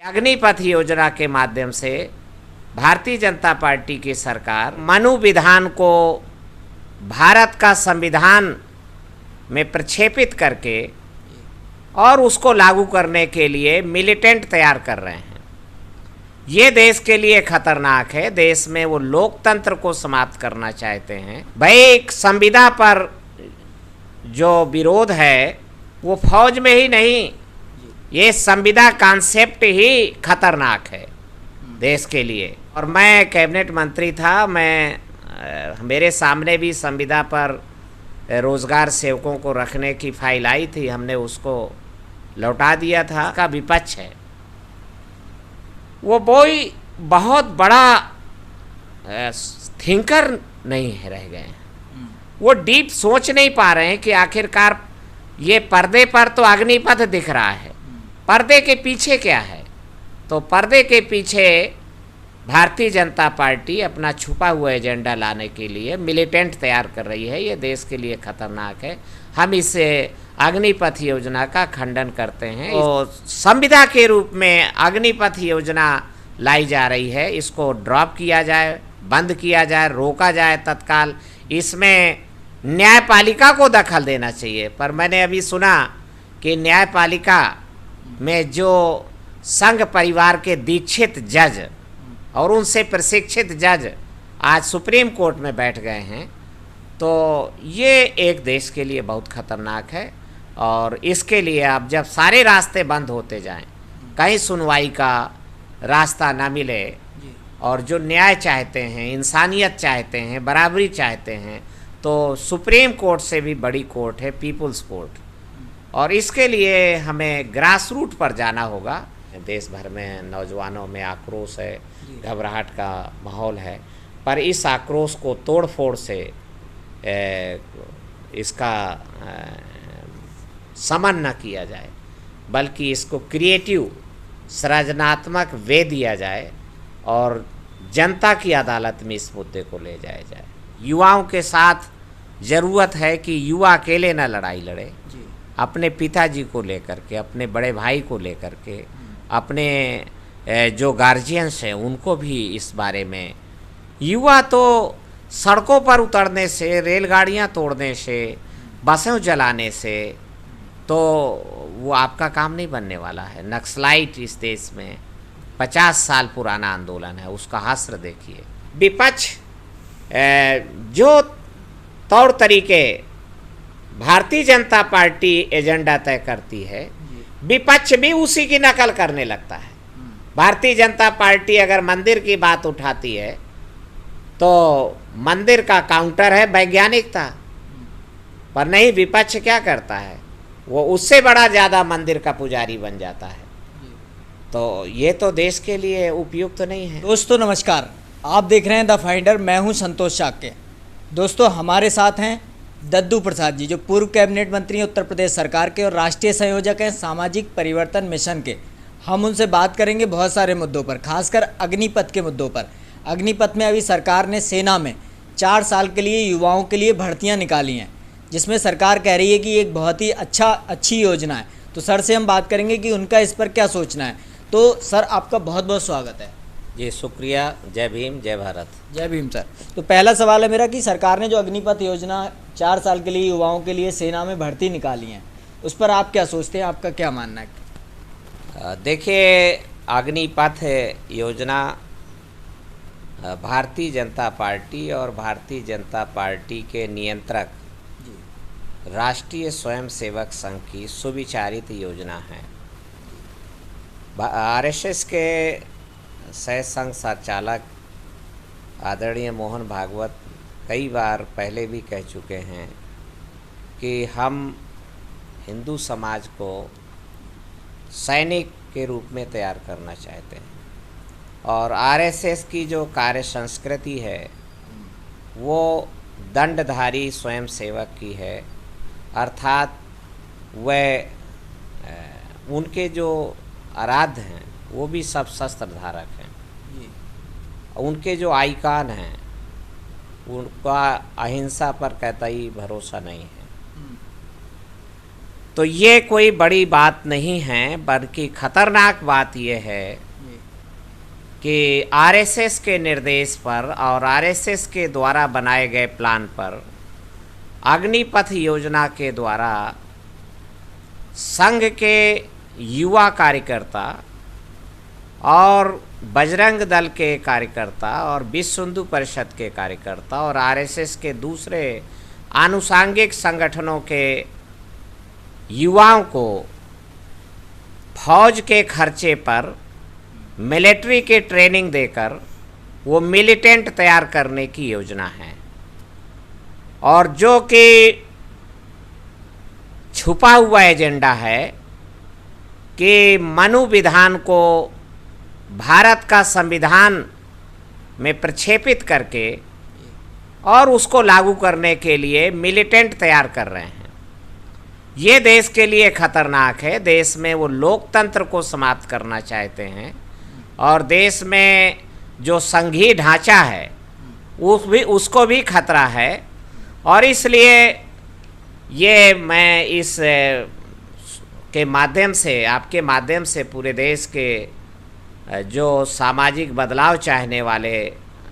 अग्निपथ योजना के माध्यम से भारतीय जनता पार्टी की सरकार मनु विधान को भारत का संविधान में प्रक्षेपित करके और उसको लागू करने के लिए मिलिटेंट तैयार कर रहे हैं। ये देश के लिए खतरनाक है। देश में वो लोकतंत्र को समाप्त करना चाहते हैं। भाई एक संविदा पर जो विरोध है वो फौज में ही नहीं, ये संविदा कॉन्सेप्ट ही खतरनाक है देश के लिए। और मैं कैबिनेट मंत्री था, मेरे सामने भी संविदा पर रोजगार सेवकों को रखने की फाइल आई थी, हमने उसको लौटा दिया था। का विपक्ष है वो कोई बहुत बड़ा थिंकर नहीं है, रह गए हैं। वो डीप सोच नहीं पा रहे हैं कि आखिरकार ये पर्दे पर तो अग्निपथ दिख रहा है, पर्दे के पीछे क्या है। तो पर्दे के पीछे भारतीय जनता पार्टी अपना छुपा हुआ एजेंडा लाने के लिए मिलिटेंट तैयार कर रही है। ये देश के लिए खतरनाक है। हम इस अग्निपथ योजना का खंडन करते हैं। तो संविदा के रूप में अग्निपथ योजना लाई जा रही है, इसको ड्रॉप किया जाए, बंद किया जाए, रोका जाए तत्काल। इसमें न्यायपालिका को दखल देना चाहिए। पर मैंने अभी सुना कि न्यायपालिका में जो संघ परिवार के दीक्षित जज और उनसे प्रशिक्षित जज आज सुप्रीम कोर्ट में बैठ गए हैं। तो ये एक देश के लिए बहुत खतरनाक है। और इसके लिए अब जब सारे रास्ते बंद होते जाएं, कहीं सुनवाई का रास्ता ना मिले, और जो न्याय चाहते हैं, इंसानियत चाहते हैं, बराबरी चाहते हैं, तो सुप्रीम कोर्ट से भी बड़ी कोर्ट है पीपुल्स कोर्ट। और इसके लिए हमें ग्रास रूट पर जाना होगा। देश भर में नौजवानों में आक्रोश है, घबराहट का माहौल है। पर इस आक्रोश को तोड़ फोड़ से इसका समन न किया जाए, बल्कि इसको क्रिएटिव सृजनात्मक वे दिया जाए और जनता की अदालत में इस मुद्दे को ले जाया जाए। युवाओं के साथ ज़रूरत है कि युवा अकेले न लड़ाई लड़े, अपने पिताजी को लेकर के, अपने बड़े भाई को लेकर के, अपने जो गार्जियंस हैं उनको भी इस बारे में। युवा तो सड़कों पर उतरने से, रेलगाड़ियां तोड़ने से, बसें जलाने से तो वो आपका काम नहीं बनने वाला है। नक्सलाइट इस देश में 50 साल पुराना आंदोलन है, उसका हश्र देखिए। विपक्ष जो तौर तरीके भारतीय जनता पार्टी एजेंडा तय करती है, विपक्ष भी उसी की नकल करने लगता है। भारतीय जनता पार्टी अगर मंदिर की बात उठाती है तो मंदिर का काउंटर है वैज्ञानिकता, पर नहीं, विपक्ष क्या करता है, वो उससे बड़ा ज़्यादा मंदिर का पुजारी बन जाता है। तो ये तो देश के लिए उपयुक्त नहीं है। दोस्तों नमस्कार, आप देख रहे हैं द फाइंडर। मैं हूं संतोष शाक्य। दोस्तों हमारे साथ हैं दद्दू प्रसाद जी, जो पूर्व कैबिनेट मंत्री हैं उत्तर प्रदेश सरकार के और राष्ट्रीय संयोजक हैं सामाजिक परिवर्तन मिशन के। हम उनसे बात करेंगे बहुत सारे मुद्दों पर, खासकर अग्निपथ के मुद्दों पर। अग्निपथ में अभी सरकार ने सेना में 4 साल के लिए युवाओं के लिए भर्तियां निकाली हैं, जिसमें सरकार कह रही है कि एक बहुत ही अच्छी योजना है। तो सर से हम बात करेंगे कि उनका इस पर क्या सोचना है। तो सर आपका बहुत बहुत स्वागत है। जी शुक्रिया। जय भीम, जय भारत। जय भीम सर। तो पहला सवाल है मेरा कि सरकार ने जो अग्निपथ योजना 4 साल के लिए युवाओं के लिए सेना में भर्ती निकाली है, उस पर आप क्या सोचते हैं, आपका क्या मानना है? देखिए, अग्निपथ योजना भारतीय जनता पार्टी और भारतीय जनता पार्टी के नियंत्रक राष्ट्रीय स्वयंसेवक संघ की सुविचारित योजना है। आरएसएस के सह संघ संचालक आदरणीय मोहन भागवत कई बार पहले भी कह चुके हैं कि हम हिंदू समाज को सैनिक के रूप में तैयार करना चाहते हैं। और आरएसएस की जो कार्य संस्कृति है वो दंडधारी स्वयंसेवक की है, अर्थात वह उनके जो आराध्य हैं वो भी सब शस्त्र धारक हैं। उनके जो आइकान हैं उनका अहिंसा पर कतई भरोसा नहीं है। तो ये कोई बड़ी बात नहीं है, बल्कि खतरनाक बात यह है कि आरएसएस के निर्देश पर और आरएसएस के द्वारा बनाए गए प्लान पर अग्निपथ योजना के द्वारा संघ के युवा कार्यकर्ता और बजरंग दल के कार्यकर्ता और विश्व हिंदू परिषद के कार्यकर्ता और आरएसएस के दूसरे आनुषांगिक संगठनों के युवाओं को फौज के खर्चे पर मिलिट्री के ट्रेनिंग देकर वो मिलिटेंट तैयार करने की योजना है, और जो कि छुपा हुआ एजेंडा है कि मनु विधान को भारत का संविधान में प्रक्षेपित करके और उसको लागू करने के लिए मिलिटेंट तैयार कर रहे हैं। ये देश के लिए खतरनाक है। देश में वो लोकतंत्र को समाप्त करना चाहते हैं और देश में जो संघीय ढांचा है उसको भी खतरा है। और इसलिए ये मैं इस के माध्यम से, आपके माध्यम से पूरे देश के जो सामाजिक बदलाव चाहने वाले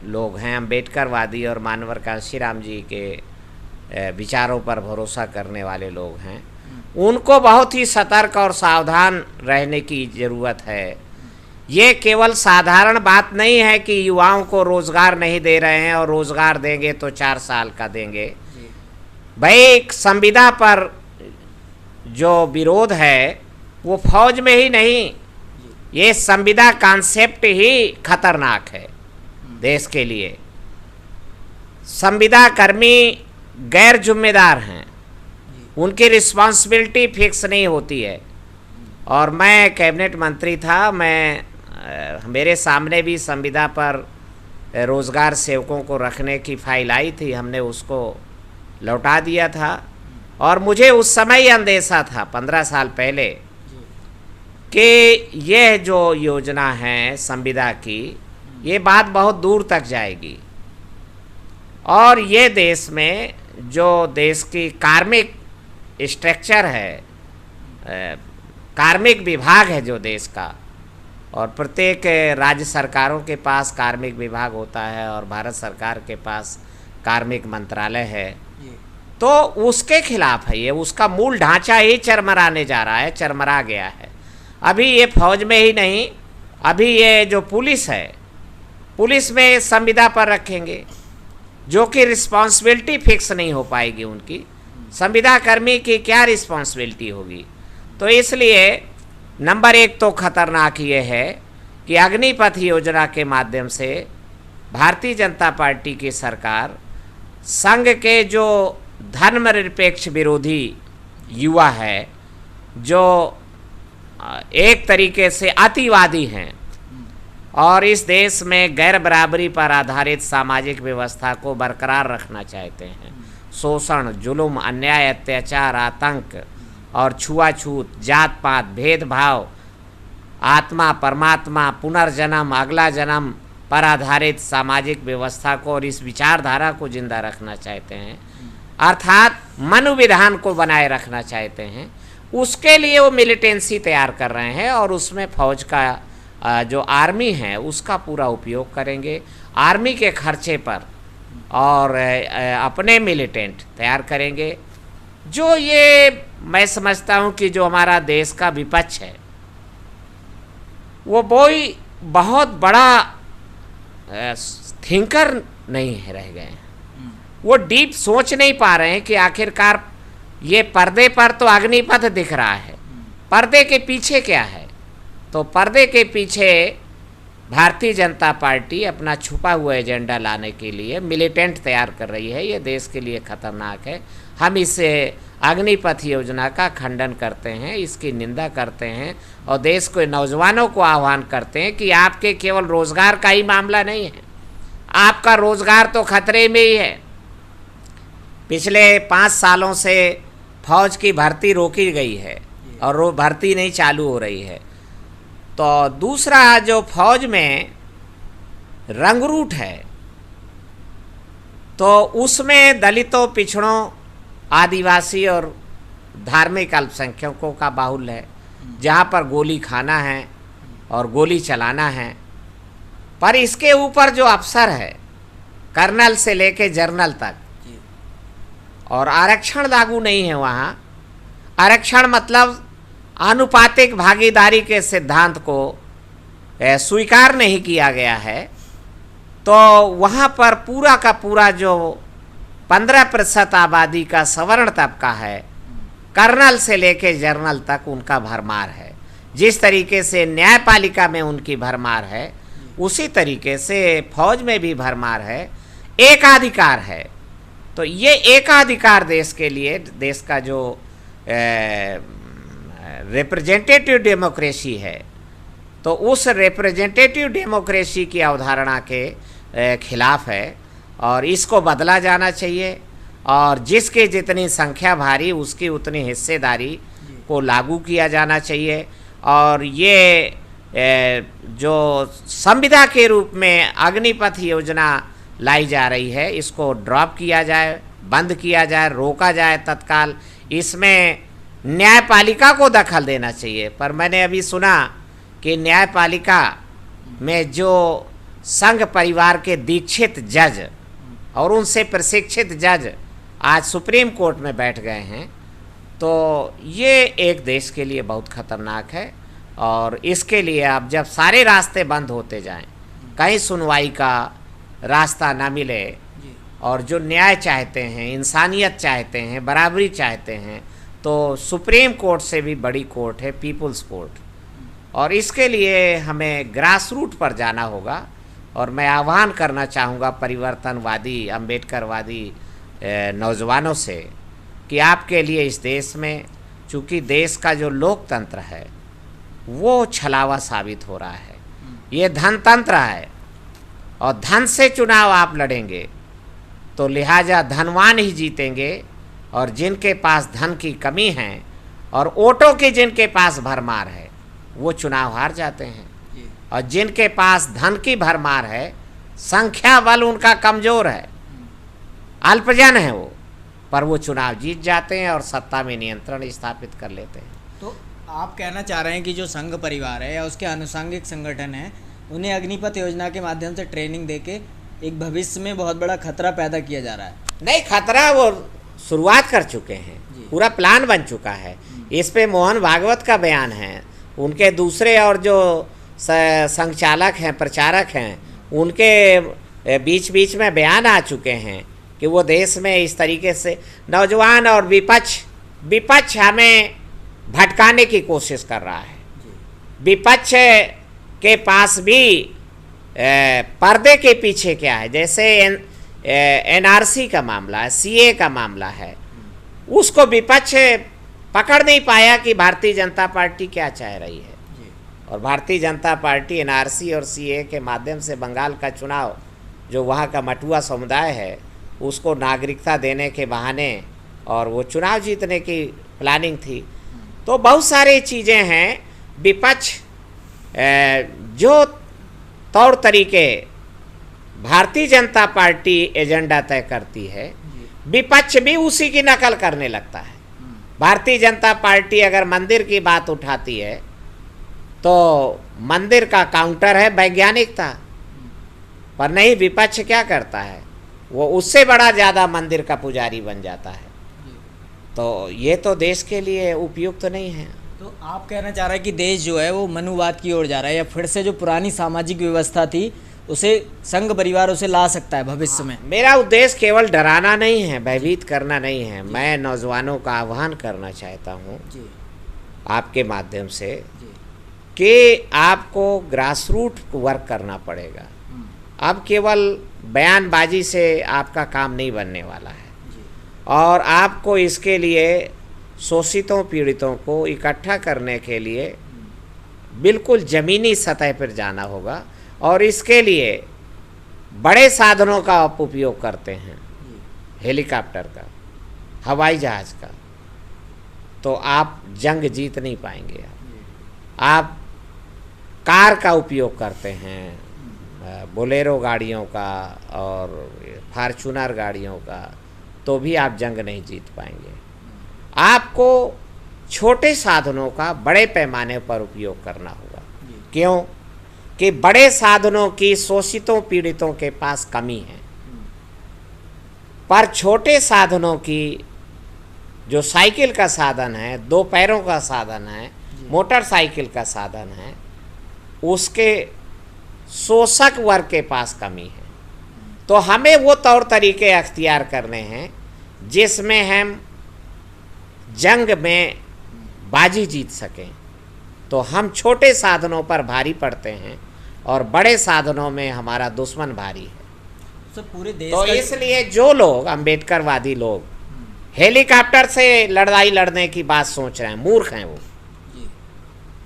लोग हैं, अम्बेडकरवादी और मानवर कांशीराम जी के विचारों पर भरोसा करने वाले लोग हैं, उनको बहुत ही सतर्क और सावधान रहने की ज़रूरत है। ये केवल साधारण बात नहीं है कि युवाओं को रोज़गार नहीं दे रहे हैं और रोज़गार देंगे तो 4 साल का देंगे। भाई, संविदा पर जो विरोध है वो फौज में ही नहीं, ये संविदा कॉन्सेप्ट ही खतरनाक है देश के लिए। संविदा कर्मी गैर जिम्मेदार हैं, उनकी रिस्पॉन्सिबिलिटी फिक्स नहीं होती है। और मैं कैबिनेट मंत्री था, मेरे सामने भी संविदा पर रोज़गार सेवकों को रखने की फाइल आई थी, हमने उसको लौटा दिया था। और मुझे उस समय ही अंदेशा था 15 साल पहले कि यह जो योजना है संविदा की, ये बात बहुत दूर तक जाएगी और ये देश में जो देश की कार्मिक स्ट्रक्चर है, कार्मिक विभाग है जो देश का, और प्रत्येक राज्य सरकारों के पास कार्मिक विभाग होता है और भारत सरकार के पास कार्मिक मंत्रालय है, तो उसके खिलाफ है ये। उसका मूल ढांचा ही चरमराने जा रहा है, चरमरा गया है। अभी ये फौज में ही नहीं, अभी ये जो पुलिस है, पुलिस में संविदा पर रखेंगे, जो कि रिस्पॉन्सिबिलिटी फिक्स नहीं हो पाएगी उनकी। संविदा कर्मी की क्या रिस्पॉन्सिबिलिटी होगी? तो इसलिए नंबर 1 तो खतरनाक ये है कि अग्निपथ योजना के माध्यम से भारतीय जनता पार्टी की सरकार संघ के जो धर्मनिरपेक्ष विरोधी युवा है, जो एक तरीके से अतिवादी हैं और इस देश में गैर बराबरी पर आधारित सामाजिक व्यवस्था को बरकरार रखना चाहते हैं, शोषण, जुल्म, अन्याय, अत्याचार, आतंक और छुआछूत, जात पात, भेदभाव, आत्मा, परमात्मा, पुनर्जन्म, अगला जन्म पर आधारित सामाजिक व्यवस्था को और इस विचारधारा को जिंदा रखना चाहते हैं, अर्थात मनु विधान को बनाए रखना चाहते हैं। उसके लिए वो मिलिटेंसी तैयार कर रहे हैं और उसमें फौज का जो आर्मी है उसका पूरा उपयोग करेंगे, आर्मी के खर्चे पर, और अपने मिलिटेंट तैयार करेंगे। जो ये मैं समझता हूँ कि जो हमारा देश का विपक्ष है वो कोई बहुत बड़ा थिंकर नहीं है रह गए। वो डीप सोच नहीं पा रहे हैं कि आखिरकार ये पर्दे पर तो अग्निपथ दिख रहा है, पर्दे के पीछे क्या है? तो पर्दे के पीछे भारतीय जनता पार्टी अपना छुपा हुआ एजेंडा लाने के लिए मिलिटेंट तैयार कर रही है। ये देश के लिए खतरनाक है। हम इस अग्निपथ योजना का खंडन करते हैं, इसकी निंदा करते हैं और देश के नौजवानों को आह्वान करते हैं कि आपके केवल रोज़गार का ही मामला नहीं है, आपका रोज़गार तो खतरे में ही है। पिछले 5 सालों से फौज की भर्ती रोकी गई है और भर्ती नहीं चालू हो रही है। तो दूसरा, जो फौज में रंगरूट है तो उसमें दलितों, पिछड़ों, आदिवासी और धार्मिक अल्पसंख्यकों का बाहुल्य है, जहाँ पर गोली खाना है और गोली चलाना है। पर इसके ऊपर जो अफसर है, कर्नल से लेके जनरल तक, और आरक्षण लागू नहीं है वहाँ। आरक्षण मतलब आनुपातिक भागीदारी के सिद्धांत को स्वीकार नहीं किया गया है। तो वहाँ पर पूरा का पूरा जो 15% आबादी का सवर्ण तबका है, कर्नल से लेके जनरल तक उनका भरमार है। जिस तरीके से न्यायपालिका में उनकी भरमार है, उसी तरीके से फौज में भी भरमार है, एकाधिकार है। तो ये एकाधिकार देश के लिए, देश का जो रिप्रेजेंटेटिव डेमोक्रेसी है, तो उस रिप्रेजेंटेटिव डेमोक्रेसी की अवधारणा के खिलाफ है और इसको बदला जाना चाहिए। और जिसकी जितनी संख्या भारी, उसकी उतनी हिस्सेदारी को लागू किया जाना चाहिए। और ये जो संविदा के रूप में अग्निपथ योजना लाई जा रही है, इसको ड्रॉप किया जाए, बंद किया जाए, रोका जाए तत्काल। इसमें न्यायपालिका को दखल देना चाहिए। पर मैंने अभी सुना कि न्यायपालिका में जो संघ परिवार के दीक्षित जज और उनसे प्रशिक्षित जज आज सुप्रीम कोर्ट में बैठ गए हैं। तो ये एक देश के लिए बहुत खतरनाक है। और इसके लिए अब जब सारे रास्ते बंद होते जाएं, कहीं सुनवाई का रास्ता ना मिले, और जो न्याय चाहते हैं, इंसानियत चाहते हैं, बराबरी चाहते हैं, तो सुप्रीम कोर्ट से भी बड़ी कोर्ट है पीपुल्स कोर्ट। और इसके लिए हमें ग्रास रूट पर जाना होगा। और मैं आह्वान करना चाहूँगा परिवर्तनवादी, अम्बेडकरवादी नौजवानों से कि आपके लिए इस देश में, चूँकि देश का जो लोकतंत्र है वो छलावा साबित हो रहा है, ये धनतंत्र है और धन से चुनाव आप लड़ेंगे, तो लिहाजा धनवान ही जीतेंगे। और जिनके पास धन की कमी है और वोटों की जिनके पास भरमार है, वो चुनाव हार जाते हैं। और जिनके पास धन की भरमार है, संख्या बल उनका कमज़ोर है, अल्पजन है वो, पर वो चुनाव जीत जाते हैं और सत्ता में नियंत्रण स्थापित कर लेते हैं। तो आप कहना चाह रहे हैं कि जो संघ परिवार है या उसके आनुषंगिक संगठन हैं, उन्हें अग्निपथ योजना के माध्यम से ट्रेनिंग देके एक भविष्य में बहुत बड़ा खतरा पैदा किया जा रहा है? नहीं, खतरा वो शुरुआत कर चुके हैं, पूरा प्लान बन चुका है। इस पे मोहन भागवत का बयान है, उनके दूसरे और जो संचालक हैं, प्रचारक हैं, उनके बीच बीच में बयान आ चुके हैं कि वो देश में इस तरीके से नौजवान और विपक्ष हमें भटकाने की कोशिश कर रहा है। विपक्ष के पास भी पर्दे के पीछे क्या है, जैसे एनआरसी का मामला है, सीए का मामला है, उसको विपक्ष पकड़ नहीं पाया कि भारतीय जनता पार्टी क्या चाह रही है। और भारतीय जनता पार्टी एनआरसी और सीए के माध्यम से बंगाल का चुनाव, जो वहाँ का मटुआ समुदाय है, उसको नागरिकता देने के बहाने और वो चुनाव जीतने की प्लानिंग थी। तो बहुत सारी चीज़ें हैं। विपक्ष जो तौर तरीके भारतीय जनता पार्टी एजेंडा तय करती है, विपक्ष भी उसी की नकल करने लगता है। भारतीय जनता पार्टी अगर मंदिर की बात उठाती है, तो मंदिर का काउंटर है वैज्ञानिकता, पर नहीं, विपक्ष क्या करता है, वो उससे बड़ा ज़्यादा मंदिर का पुजारी बन जाता है। तो ये तो देश के लिए उपयुक्त नहीं है। तो आप कहना चाह रहे हैं कि देश जो है वो मनुवाद की ओर जा रहा है, या फिर से जो पुरानी सामाजिक व्यवस्था थी उसे संघ परिवार उसे ला सकता है भविष्य में? मेरा उद्देश्य केवल डराना नहीं है, भयभीत करना नहीं है। मैं नौजवानों का आह्वान करना चाहता हूँ आपके माध्यम से कि आपको ग्रास रूट वर्क करना पड़ेगा। अब केवल बयानबाजी से आपका काम नहीं बनने वाला है, और आपको इसके लिए शोषितों पीड़ितों को इकट्ठा करने के लिए बिल्कुल ज़मीनी सतह पर जाना होगा। और इसके लिए बड़े साधनों का आप उपयोग करते हैं, हेलीकॉप्टर का, हवाई जहाज़ का, तो आप जंग जीत नहीं पाएंगे। आप कार का उपयोग करते हैं, बोलेरो गाड़ियों का और फार्चूनर गाड़ियों का, तो भी आप जंग नहीं जीत पाएंगे। आपको छोटे साधनों का बड़े पैमाने पर उपयोग करना होगा। क्यों? कि बड़े साधनों की शोषितों पीड़ितों के पास कमी है, पर छोटे साधनों की, जो साइकिल का साधन है, 2 पैरों का साधन है, मोटरसाइकिल का साधन है, उसके शोषक वर्ग के पास कमी है। तो हमें वो तौर तरीके अख्तियार करने हैं जिसमें हम जंग में बाजी जीत सकें। तो हम छोटे साधनों पर भारी पड़ते हैं और बड़े साधनों में हमारा दुश्मन भारी है। पूरे देश तो इसलिए जो लोग अम्बेडकरवादी लोग हेलीकॉप्टर से लड़ाई लड़ने की बात सोच रहे हैं, मूर्ख हैं वो।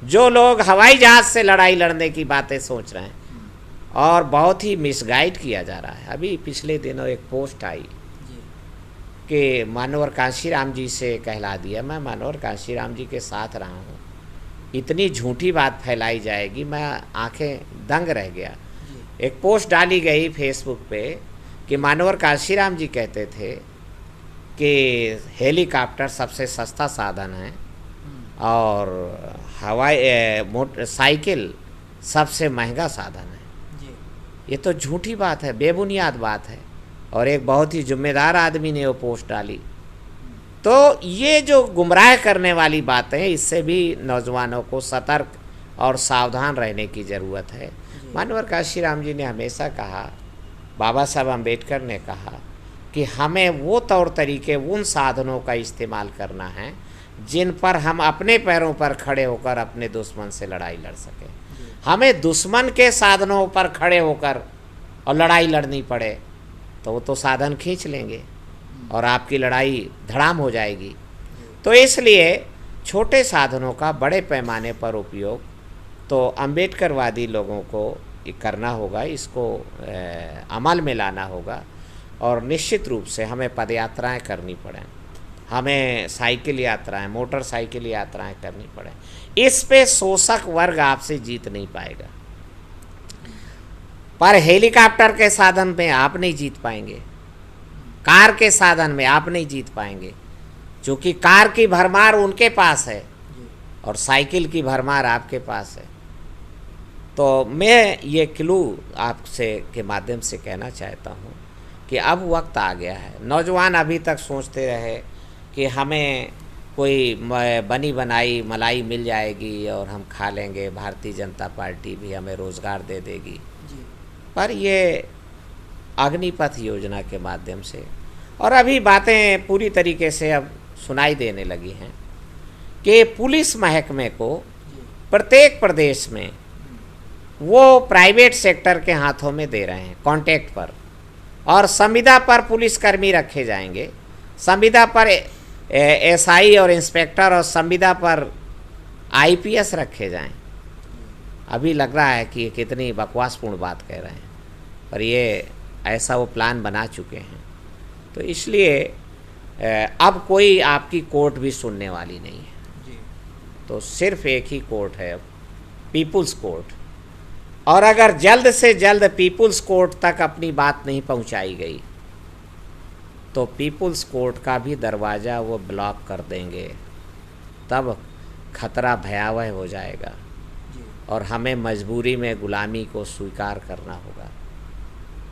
जो लोग हवाई जहाज से लड़ाई लड़ने की बातें सोच रहे हैं, और बहुत ही मिसगाइड किया जा रहा है। अभी पिछले दिनों एक पोस्ट आई कि मानवर कांशीराम जी से कहला दिया। मैं मानवर कांशीराम जी के साथ रहा हूँ, इतनी झूठी बात फैलाई जाएगी, मैं आंखें दंग रह गया। एक पोस्ट डाली गई फेसबुक पे कि मानवर कांशीराम जी कहते थे कि हेलीकॉप्टर सबसे सस्ता साधन है और मोटरसाइकिल सबसे महंगा साधन है। ये तो झूठी बात है, बेबुनियाद बात है, और एक बहुत ही जिम्मेदार आदमी ने वो पोस्ट डाली। तो ये जो गुमराह करने वाली बातें हैं, इससे भी नौजवानों को सतर्क और सावधान रहने की ज़रूरत है। मानवर कांशीराम जी ने हमेशा कहा, बाबा साहब अम्बेडकर ने कहा कि हमें वो तौर तरीके, उन साधनों का इस्तेमाल करना है जिन पर हम अपने पैरों पर खड़े होकर अपने दुश्मन से लड़ाई लड़ सकें। हमें दुश्मन के साधनों पर खड़े होकर और लड़ाई लड़नी पड़े तो वो तो साधन खींच लेंगे और आपकी लड़ाई धड़ाम हो जाएगी। तो इसलिए छोटे साधनों का बड़े पैमाने पर उपयोग तो अम्बेडकरवादी लोगों को करना होगा, इसको अमल में लाना होगा। और निश्चित रूप से हमें पदयात्राएं करनी पड़ें, हमें साइकिल यात्राएं, मोटरसाइकिल यात्राएं करनी पड़ें। इस पे शोषक वर्ग आपसे जीत नहीं पाएगा, पर हेलीकॉप्टर के साधन में आप नहीं जीत पाएंगे, कार के साधन में आप नहीं जीत पाएंगे, क्योंकि कार की भरमार उनके पास है और साइकिल की भरमार आपके पास है। तो मैं ये क्लू आपसे के माध्यम से कहना चाहता हूँ कि अब वक्त आ गया है। नौजवान अभी तक सोचते रहे कि हमें कोई बनी बनाई मलाई मिल जाएगी और हम खा लेंगे, भारतीय जनता पार्टी भी हमें रोज़गार दे देगी। पर ये अग्निपथ योजना के माध्यम से, और अभी बातें पूरी तरीके से अब सुनाई देने लगी हैं कि पुलिस महकमे को प्रत्येक प्रदेश में वो प्राइवेट सेक्टर के हाथों में दे रहे हैं कॉन्ट्रैक्ट पर, और संविदा पर पुलिसकर्मी रखे जाएंगे, संविदा पर एसआई और इंस्पेक्टर, और संविदा पर आईपीएस रखे जाएं। अभी लग रहा है कि ये कितनी बकवासपूर्ण बात कह रहे हैं, पर ये ऐसा वो प्लान बना चुके हैं। तो इसलिए अब कोई आपकी कोर्ट भी सुनने वाली नहीं है, तो सिर्फ एक ही कोर्ट है, पीपुल्स कोर्ट। और अगर जल्द से जल्द पीपुल्स कोर्ट तक अपनी बात नहीं पहुंचाई गई तो पीपुल्स कोर्ट का भी दरवाज़ा वो ब्लॉक कर देंगे, तब खतरा भयावह हो जाएगा और हमें मजबूरी में गुलामी को स्वीकार करना होगा।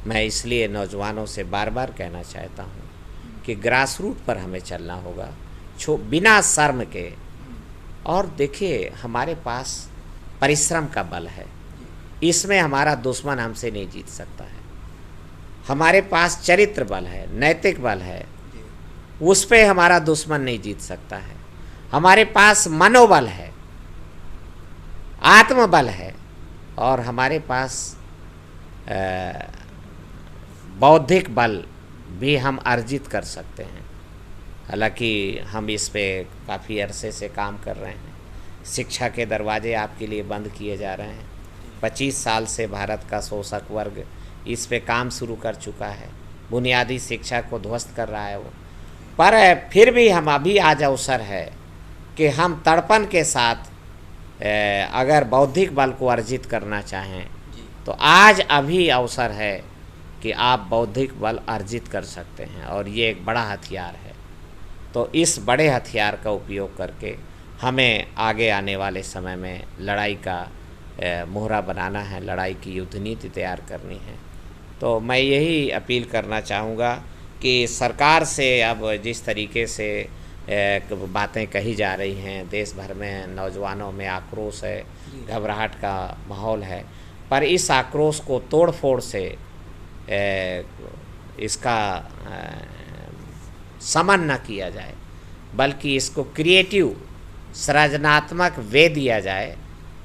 मैं इसलिए नौजवानों से बार बार कहना चाहता हूँ कि ग्रास रूट पर हमें चलना होगा, बिना शर्म के। और देखिए, हमारे पास परिश्रम का बल है, इसमें हमारा दुश्मन हमसे नहीं जीत सकता है। हमारे पास चरित्र बल है, नैतिक बल है, उस पे हमारा दुश्मन नहीं जीत सकता है। हमारे पास मनोबल है, आत्मबल है, और हमारे पास बौद्धिक बल भी हम अर्जित कर सकते हैं। हालांकि हम इस पे काफ़ी अरसे से काम कर रहे हैं। शिक्षा के दरवाजे आपके लिए बंद किए जा रहे हैं। 25 साल से भारत का शोषक वर्ग इस पे काम शुरू कर चुका है, बुनियादी शिक्षा को ध्वस्त कर रहा है वो। पर फिर भी हम अभी आज अवसर है कि हम तड़पन के साथ अगर बौद्धिक बल को अर्जित करना चाहें तो आज अभी अवसर है कि आप बौद्धिक बल अर्जित कर सकते हैं, और ये एक बड़ा हथियार है। तो इस बड़े हथियार का उपयोग करके हमें आगे आने वाले समय में लड़ाई का मोहरा बनाना है, लड़ाई की युद्ध नीति तैयार करनी है। तो मैं यही अपील करना चाहूँगा कि सरकार से अब जिस तरीके से बातें कही जा रही हैं, देश भर में नौजवानों में आक्रोश है, घबराहट का माहौल है, पर इस आक्रोश को तोड़ फोड़ से इसका समन न किया जाए, बल्कि इसको क्रिएटिव सृजनात्मक वे दिया जाए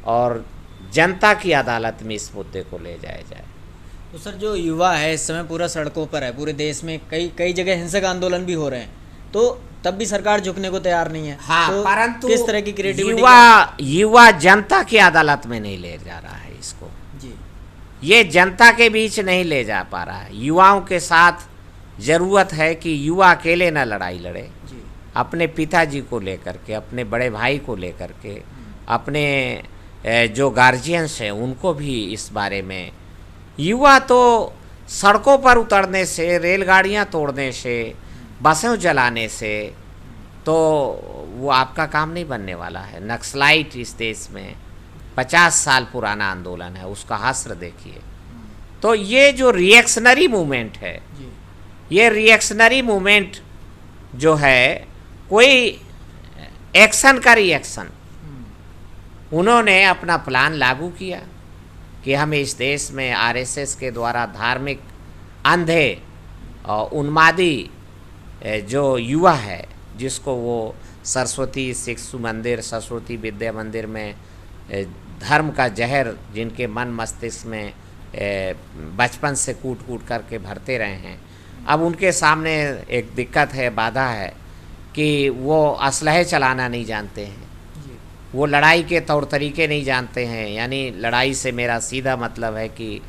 और जनता की अदालत में इस मुद्दे को ले जाया जाए। तो सर, जो युवा है इस समय पूरा सड़कों पर है, पूरे देश में कई जगह हिंसक आंदोलन भी हो रहे हैं, तो तब भी सरकार झुकने को तैयार नहीं है। हाँ, तो परंतु किस तरह की क्रिएटिविटी युवा जनता की अदालत में नहीं ले जा रहा है इसको जी, ये जनता के बीच नहीं ले जा पा रहा है। युवाओं के साथ ज़रूरत है कि युवा अकेले न लड़ाई लड़े, अपने पिताजी को लेकर के, अपने बड़े भाई को लेकर के, अपने जो गार्जियंस हैं उनको भी इस बारे में। युवा तो सड़कों पर उतरने से, रेलगाड़ियां तोड़ने से, बसें जलाने से तो वो आपका काम नहीं बनने वाला है। नक्सलाइट इस देश में 50 साल पुराना आंदोलन है, उसका हस्र देखिए। तो ये जो रिएक्शनरी मूवमेंट है, ये रिएक्शनरी मूवमेंट जो है, कोई एक्शन का रिएक्शन, उन्होंने अपना प्लान लागू किया कि हम इस देश में आरएसएस के द्वारा धार्मिक अंधे और उन्मादी जो युवा है, जिसको वो सरस्वती शिशु मंदिर, सरस्वती विद्या मंदिर में धर्म का जहर जिनके मन मस्तिष्क में बचपन से कूट कूट करके भरते रहे हैं, अब उनके सामने एक दिक्कत है, बाधा है कि वो असलहे चलाना नहीं जानते हैं, वो लड़ाई के तौर तरीके नहीं जानते हैं। यानी लड़ाई से मेरा सीधा मतलब है कि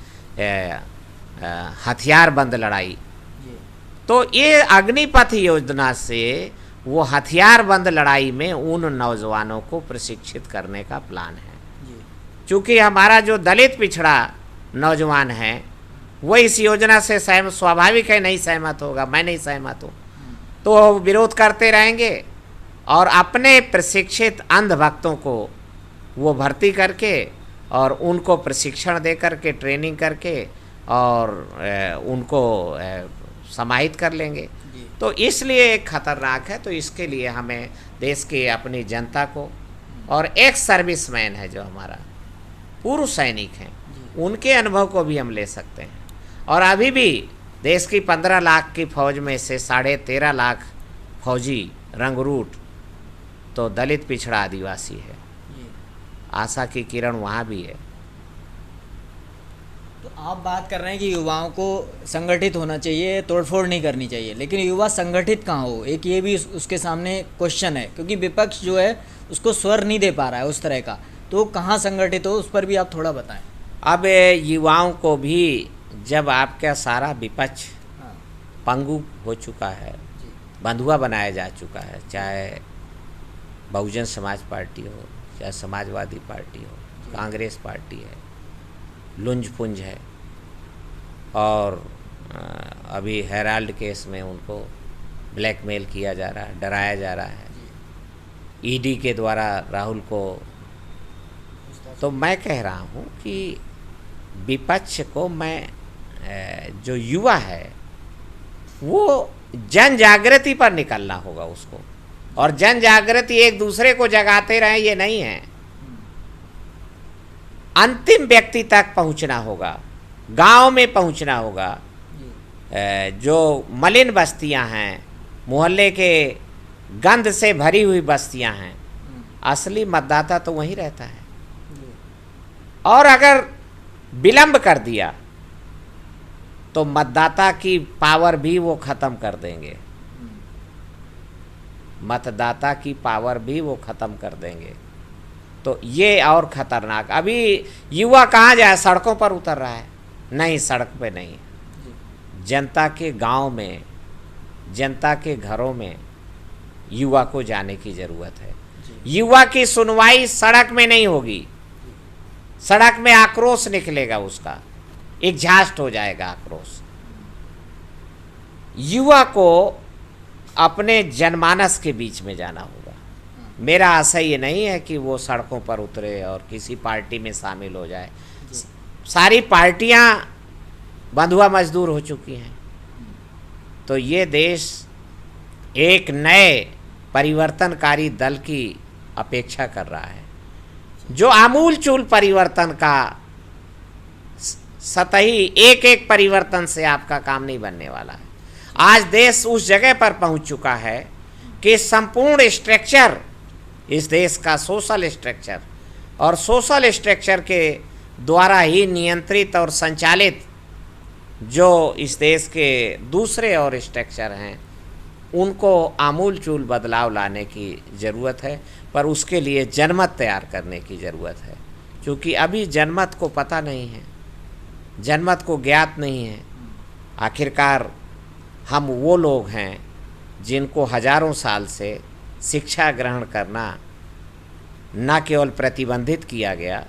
हथियार बंद लड़ाई। तो ये अग्निपथ योजना से वो हथियार बंद लड़ाई में उन नौजवानों को प्रशिक्षित करने का प्लान है। चूँकि हमारा जो दलित पिछड़ा नौजवान है वो इस योजना से स्वाभाविक है नहीं सहमत होगा, मैं नहीं सहमत हूँ, तो विरोध करते रहेंगे और अपने प्रशिक्षित अंधभक्तों को वो भर्ती करके और उनको प्रशिक्षण दे करके, ट्रेनिंग करके और उनको समाहित कर लेंगे। तो इसलिए एक खतरनाक है। तो इसके लिए हमें देश के अपनी जनता को, और एक सर्विसमैन है जो हमारा पूर्व सैनिक हैं, उनके अनुभव को भी हम ले सकते हैं। और अभी भी देश की 15 लाख की फौज में से 13.5 लाख फौजी रंगरूट तो दलित पिछड़ा आदिवासी है। आशा की किरण वहाँ भी है। तो आप बात कर रहे हैं कि युवाओं को संगठित होना चाहिए, तोड़फोड़ नहीं करनी चाहिए, लेकिन युवा संगठित कहाँ हो, एक ये भी उसके सामने क्वेश्चन है, क्योंकि विपक्ष जो है उसको स्वर नहीं दे पा रहा है उस तरह का। तो कहाँ संगठित हो, उस पर भी आप थोड़ा बताएं। अब युवाओं को भी, जब आपका सारा विपक्ष पंगु हो चुका है, बंधुआ बनाया जा चुका है, चाहे बहुजन समाज पार्टी हो, चाहे समाजवादी पार्टी हो, कांग्रेस पार्टी है, लुंज पुंज है, और अभी हेराल्ड केस में उनको ब्लैकमेल किया जा रहा है, डराया जा रहा है ईडी के द्वारा राहुल को। तो मैं कह रहा हूँ कि विपक्ष को मैं, जो युवा है वो जन जागृति पर निकलना होगा उसको, और जन जागृति एक दूसरे को जगाते रहे ये नहीं है, अंतिम व्यक्ति तक पहुंचना होगा, गांव में पहुंचना होगा। जो मलिन बस्तियां हैं, मोहल्ले के गंद से भरी हुई बस्तियां हैं, असली मतदाता तो वहीं रहता है। और अगर विलंब कर दिया तो मतदाता की पावर भी वो ख़त्म कर देंगे, मतदाता की पावर भी वो ख़त्म कर देंगे। तो ये और ख़तरनाक। अभी युवा कहाँ जाए, सड़कों पर उतर रहा है? नहीं, सड़क पे नहीं, जनता के गांव में, जनता के घरों में युवा को जाने की ज़रूरत है। युवा की सुनवाई सड़क में नहीं होगी, सड़क में आक्रोश निकलेगा, उसका एग्जॉस्ट हो जाएगा आक्रोश। युवा को अपने जनमानस के बीच में जाना होगा। मेरा आशय ये नहीं है कि वो सड़कों पर उतरे और किसी पार्टी में शामिल हो जाए। सारी पार्टियां बंधुआ मजदूर हो चुकी हैं। तो ये देश एक नए परिवर्तनकारी दल की अपेक्षा कर रहा है, जो आमूल चूल परिवर्तन का, सतही एक एक परिवर्तन से आपका काम नहीं बनने वाला है। आज देश उस जगह पर पहुंच चुका है कि संपूर्ण स्ट्रक्चर, इस देश का सोशल स्ट्रक्चर, और सोशल स्ट्रक्चर के द्वारा ही नियंत्रित और संचालित जो इस देश के दूसरे और स्ट्रक्चर हैं, उनको आमूल चूल बदलाव लाने की ज़रूरत है। पर उसके लिए जनमत तैयार करने की ज़रूरत है, क्योंकि अभी जनमत को पता नहीं है, जनमत को ज्ञात नहीं है। आखिरकार हम वो लोग हैं जिनको हजारों साल से शिक्षा ग्रहण करना न केवल प्रतिबंधित किया गया,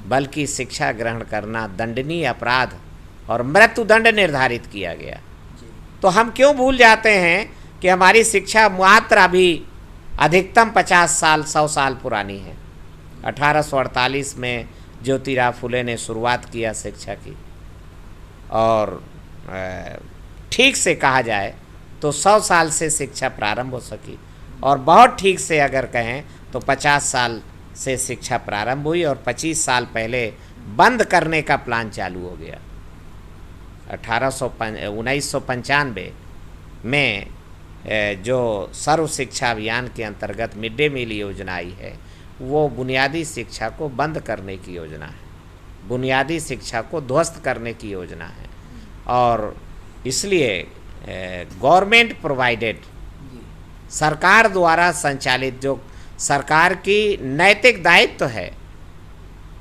बल्कि शिक्षा ग्रहण करना दंडनीय अपराध और मृत्युदंड निर्धारित किया गया। तो हम क्यों भूल जाते हैं कि हमारी शिक्षा मात्र अभी अधिकतम 50 साल 100 साल पुरानी है। 1848 में ज्योतिराव फुले ने शुरुआत किया शिक्षा की, और ठीक से कहा जाए तो 100 साल से शिक्षा प्रारंभ हो सकी, और बहुत ठीक से अगर कहें तो 50 साल से शिक्षा प्रारंभ हुई और 25 साल पहले बंद करने का प्लान चालू हो गया। 1995 में जो सर्व शिक्षा अभियान के अंतर्गत मिड डे मील योजना आई है, वो बुनियादी शिक्षा को बंद करने की योजना है, बुनियादी शिक्षा को ध्वस्त करने की योजना है। और इसलिए गवर्नमेंट प्रोवाइडेड, सरकार द्वारा संचालित, जो सरकार की नैतिक दायित्व है,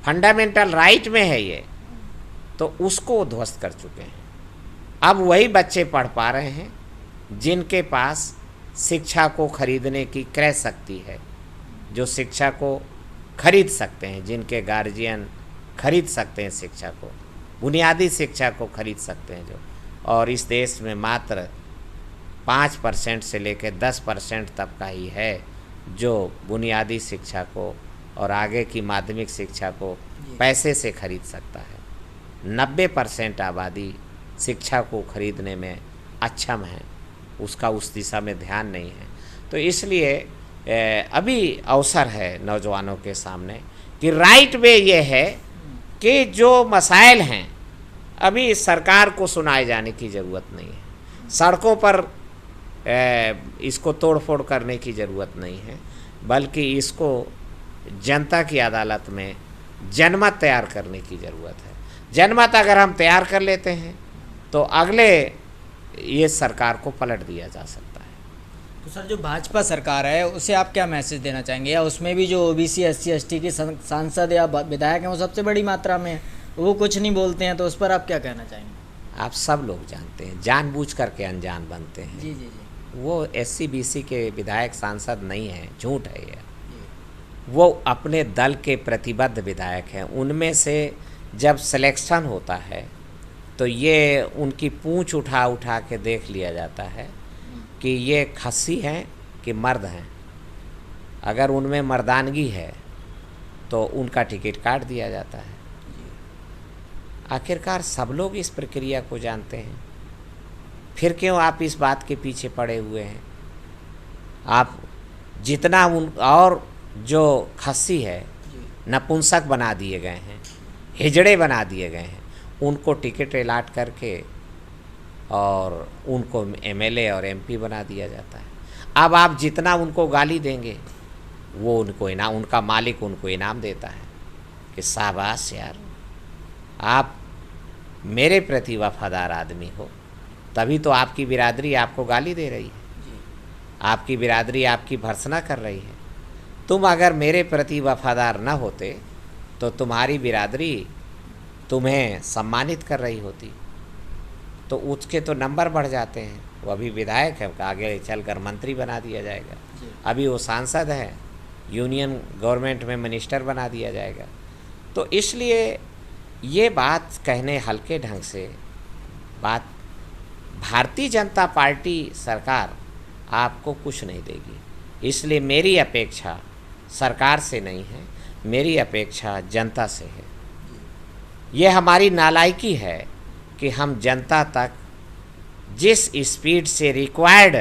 फंडामेंटल राइट में है ये, तो उसको ध्वस्त कर चुके हैं। अब वही बच्चे पढ़ पा रहे हैं जिनके पास शिक्षा को खरीदने की क्रय शक्ति है, जो शिक्षा को खरीद सकते हैं, जिनके गार्जियन खरीद सकते हैं शिक्षा को, बुनियादी शिक्षा को खरीद सकते हैं जो। और इस देश में मात्र 5% से लेकर 10% तक का ही है जो बुनियादी शिक्षा को और आगे की माध्यमिक शिक्षा को पैसे से खरीद सकता है। 90% आबादी शिक्षा को खरीदने में अक्षम है, उसका उस दिशा में ध्यान नहीं है। तो इसलिए अभी अवसर है नौजवानों के सामने कि राइट वे ये है कि जो मसाइल हैं अभी सरकार को सुनाए जाने की ज़रूरत नहीं है, सड़कों पर इसको तोड़ फोड़ करने की ज़रूरत नहीं है, बल्कि इसको जनता की अदालत में जनमत तैयार करने की ज़रूरत है। जनमत अगर हम तैयार कर लेते हैं तो अगले ये सरकार को पलट दिया जा सकता है। तो सर, जो भाजपा सरकार है उसे आप क्या मैसेज देना चाहेंगे, या उसमें भी जो ओबीसी SC ST के सांसद या विधायक हैं वो सबसे बड़ी मात्रा में है, वो कुछ नहीं बोलते हैं, तो उस पर आप क्या कहना चाहेंगे? आप सब लोग जानते हैं, जानबूझ करके अनजान बनते हैं। जी जी जी। वो SC BC के विधायक सांसद नहीं हैं, झूठ है ये। वो अपने दल के प्रतिबद्ध विधायक हैं। उनमें से जब सिलेक्शन होता है तो ये उनकी पूंछ उठा उठा के देख लिया जाता है कि ये खस्सी हैं कि मर्द हैं। अगर उनमें मर्दानगी है तो उनका टिकट काट दिया जाता है। आखिरकार सब लोग इस प्रक्रिया को जानते हैं, फिर क्यों आप इस बात के पीछे पड़े हुए हैं? आप जितना उन और जो खस्सी है नपुंसक बना दिए गए हैं, हिजड़े बना दिए गए हैं, उनको टिकट अलाट करके और उनको MLA और MP बना दिया जाता है। अब आप जितना उनको गाली देंगे वो उनको इनाम, उनका मालिक उनको इनाम देता है कि शाबाश यार, आप मेरे प्रति वफादार आदमी हो, तभी तो आपकी बिरादरी आपको गाली दे रही है, आपकी बिरादरी आपकी भर्त्सना कर रही है। तुम अगर मेरे प्रति वफादार न होते तो तुम्हारी बिरादरी तुम्हें सम्मानित कर रही होती, तो उसके तो नंबर बढ़ जाते हैं। वो अभी विधायक है, आगे चलकर मंत्री बना दिया जाएगा, अभी वो सांसद है, यूनियन गवर्नमेंट में मिनिस्टर बना दिया जाएगा। तो इसलिए ये बात कहने हल्के ढंग से बात, भारतीय जनता पार्टी सरकार आपको कुछ नहीं देगी। इसलिए मेरी अपेक्षा सरकार से नहीं है, मेरी अपेक्षा जनता से है। ये हमारी नालायकी है कि हम जनता तक जिस स्पीड से रिक्वायर्ड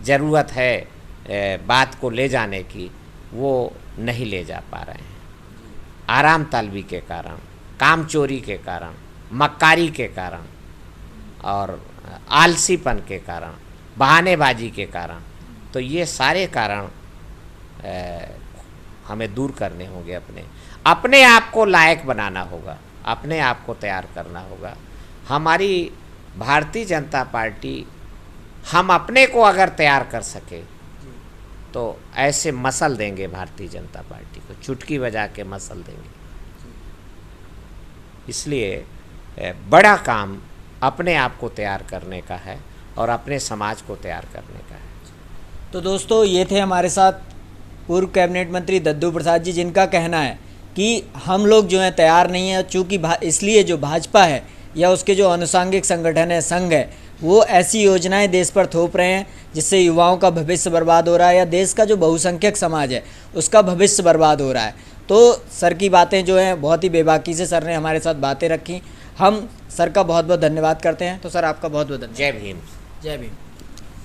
ज़रूरत है बात को ले जाने की, वो नहीं ले जा पा रहे हैं। आराम तलबी के कारण, काम चोरी के कारण, मक्कारी के कारण और आलसीपन के कारण, बहानेबाजी के कारण, तो ये सारे कारण हमें दूर करने होंगे। अपने आप को लायक बनाना होगा, अपने आप को तैयार करना होगा। हमारी भारतीय जनता पार्टी, हम अपने को अगर तैयार कर सके तो ऐसे मसल देंगे भारतीय जनता पार्टी को, चुटकी बजा के मसल देंगे। इसलिए बड़ा काम अपने आप को तैयार करने का है और अपने समाज को तैयार करने का है। तो दोस्तों, ये थे हमारे साथ पूर्व कैबिनेट मंत्री दद्दू प्रसाद जी, जिनका कहना है कि हम लोग जो हैं तैयार नहीं हैं, चूँकि इसलिए जो भाजपा है या उसके जो अनुषंगिक संगठन है, संघ है, वो ऐसी योजनाएं देश पर थोप रहे हैं जिससे युवाओं का भविष्य बर्बाद हो रहा है या देश का जो बहुसंख्यक समाज है उसका भविष्य बर्बाद हो रहा है। तो सर की बातें जो हैं बहुत ही बेबाकी से सर ने हमारे साथ बातें रखी। हम सर का बहुत बहुत धन्यवाद करते हैं। तो सर, आपका बहुत बहुत धन्यवाद। जय भीम। जय भीम।